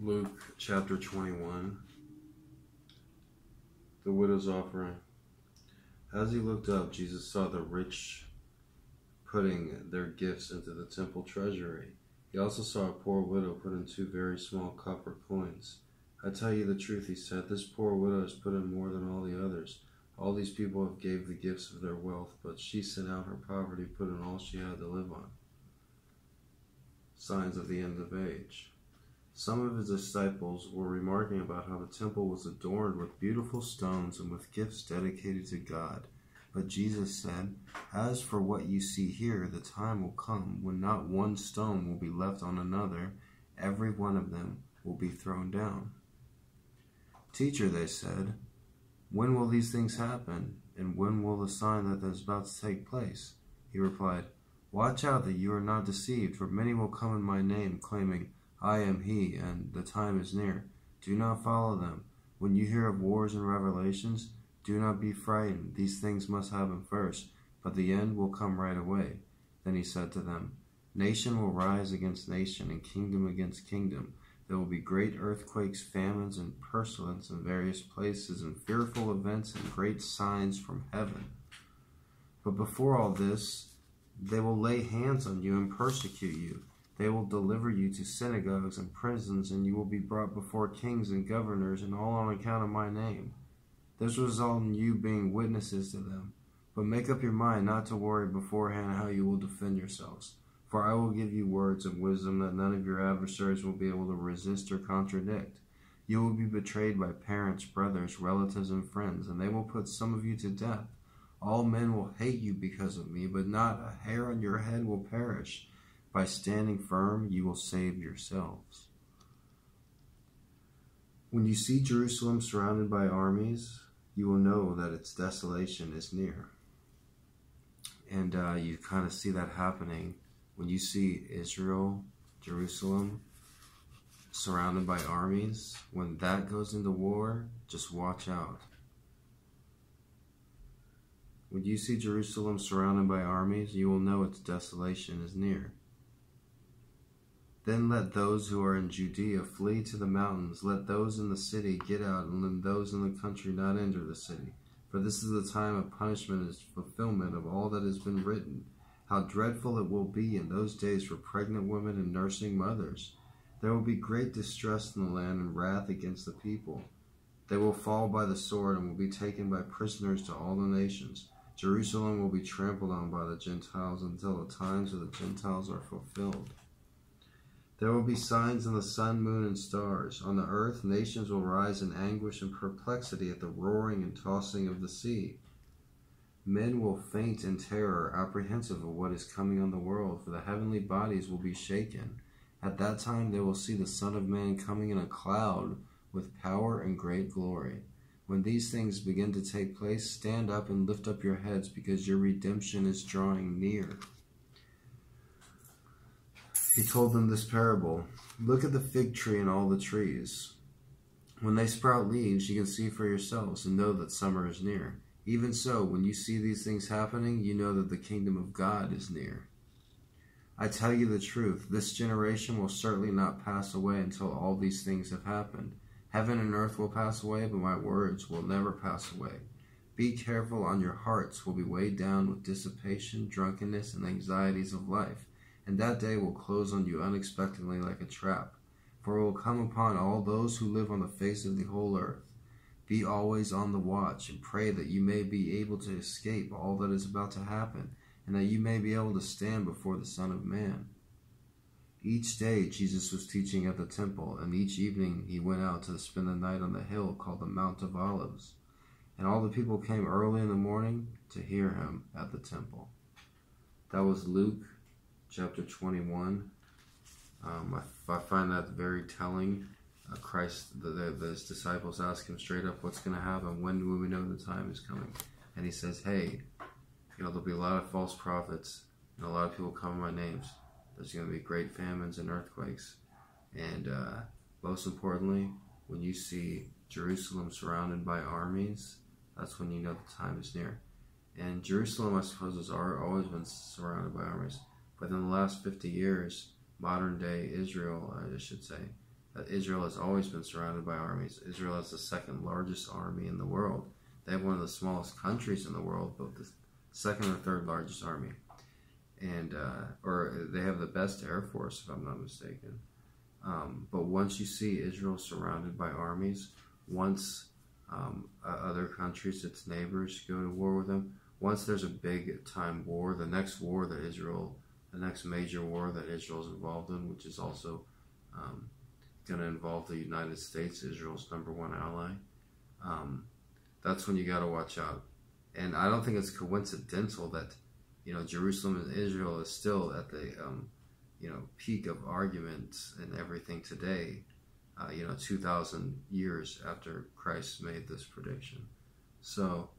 Luke chapter 21, the widow's offering. As he looked up, Jesus saw the rich putting their gifts into the temple treasury. He also saw a poor widow put in 2 very small copper coins. I tell you the truth, he said, this poor widow has put in more than all the others. All these people have gave the gifts of their wealth, but she sent out her poverty, put in all she had to live on. Signs of the end of age. Some of his disciples were remarking about how the temple was adorned with beautiful stones and with gifts dedicated to God. But Jesus said, as for what you see here, the time will come when not one stone will be left on another. Every one of them will be thrown down. Teacher, they said, when will these things happen? And when will the sign that is about to take place? He replied, watch out that you are not deceived, for many will come in my name, claiming, I am he, and the time is near. Do not follow them. When you hear of wars and revelations, do not be frightened. These things must happen first, but the end will come right away. Then he said to them, nation will rise against nation, and kingdom against kingdom. There will be great earthquakes, famines, and pestilence in various places, and fearful events and great signs from heaven. But before all this, they will lay hands on you and persecute you. They will deliver you to synagogues and prisons, and you will be brought before kings and governors, and all on account of my name. This will result in you being witnesses to them. But make up your mind not to worry beforehand how you will defend yourselves. For I will give you words of wisdom that none of your adversaries will be able to resist or contradict. You will be betrayed by parents, brothers, relatives, and friends, and they will put some of you to death. All men will hate you because of me, but not a hair on your head will perish. By standing firm, you will save yourselves. When you see Jerusalem surrounded by armies, you will know that its desolation is near. And you kind of see that happening when you see Israel, Jerusalem, surrounded by armies. When that goes into war, just watch out. When you see Jerusalem surrounded by armies, you will know its desolation is near. Then let those who are in Judea flee to the mountains. Let those in the city get out, and let those in the country not enter the city. For this is the time of punishment and fulfillment of all that has been written. How dreadful it will be in those days for pregnant women and nursing mothers. There will be great distress in the land and wrath against the people. They will fall by the sword and will be taken by prisoners to all the nations. Jerusalem will be trampled on by the Gentiles until the times of the Gentiles are fulfilled. There will be signs in the sun, moon, and stars. On the earth, nations will rise in anguish and perplexity at the roaring and tossing of the sea. Men will faint in terror, apprehensive of what is coming on the world, for the heavenly bodies will be shaken. At that time they will see the Son of Man coming in a cloud with power and great glory. When these things begin to take place, stand up and lift up your heads, because your redemption is drawing near. He told them this parable. Look at the fig tree and all the trees. When they sprout leaves, you can see for yourselves and know that summer is near. Even so, when you see these things happening, you know that the kingdom of God is near. I tell you the truth, this generation will certainly not pass away until all these things have happened. Heaven and earth will pass away, but my words will never pass away. Be careful, on your hearts will be weighed down with dissipation, drunkenness, and anxieties of life. And that day will close on you unexpectedly like a trap, for it will come upon all those who live on the face of the whole earth. Be always on the watch, and pray that you may be able to escape all that is about to happen, and that you may be able to stand before the Son of Man. Each day Jesus was teaching at the temple, and each evening he went out to spend the night on the hill called the Mount of Olives. And all the people came early in the morning to hear him at the temple. That was Luke chapter 21. I find that very telling. Christ, his disciples ask him straight up, what's going to happen? When will we know the time is coming? And he says, hey, there'll be a lot of false prophets, and a lot of people come in my names. There's going to be great famines and earthquakes. And most importantly, when you see Jerusalem surrounded by armies, that's when you know the time is near. And Jerusalem, I suppose, has always been surrounded by armies. But in the last 50 years, modern day Israel, I should say, Israel has always been surrounded by armies. Israel has the second largest army in the world. They have one of the smallest countries in the world, but the second or third largest army. And or they have the best air force, if I'm not mistaken. But once you see Israel surrounded by armies, once other countries, its neighbors, go to war with them, once there's a big time war, the next major war that Israel is involved in, which is also going to involve the United States, Israel's #1 ally, that's when you got to watch out. And I don't think it's coincidental that, Jerusalem and Israel is still at the, peak of arguments and everything today, 2,000 years after Christ made this prediction. So,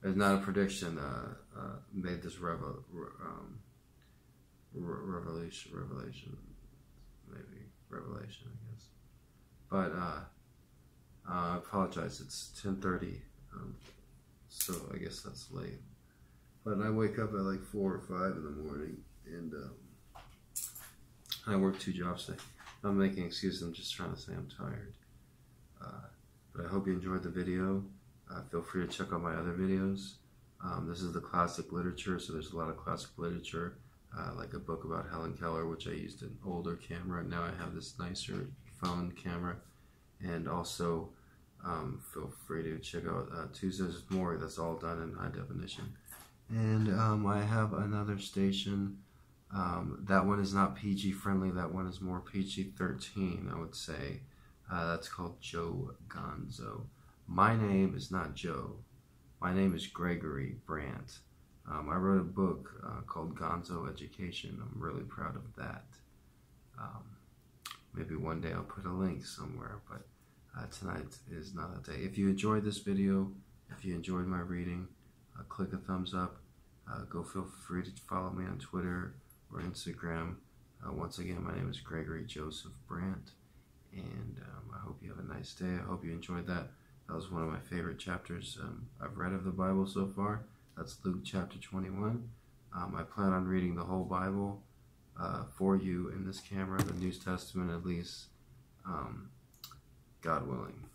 it's not a prediction, made this revelation, I guess. But, I apologize, it's 10:30, so I guess that's late. But I wake up at like 4 or 5 in the morning, and I work 2 jobs today. I'm making excuses, I'm just trying to say I'm tired. But I hope you enjoyed the video. Feel free to check out my other videos. This is the classic literature, so there's a lot of classic literature, like a book about Helen Keller, which I used an older camera, and now I have this nicer phone camera. And also, feel free to check out Tuesdays with Maury. That's all done in high definition. And I have another station. That one is not PG friendly. That one is more PG-13, I would say. That's called Joe Gonzo. My name is not Joe. My name is Gregory Brandt. I wrote a book called Gonzo Education. I'm really proud of that. Maybe one day I'll put a link somewhere, but tonight is not that day. If you enjoyed this video, if you enjoyed my reading, click a thumbs up. Feel free to follow me on Twitter or Instagram. Once again, my name is Gregory Joseph Brandt, and I hope you have a nice day. I hope you enjoyed that. That was one of my favorite chapters I've read of the Bible so far. That's Luke chapter 21. I plan on reading the whole Bible for you in this camera, the New Testament at least, God willing.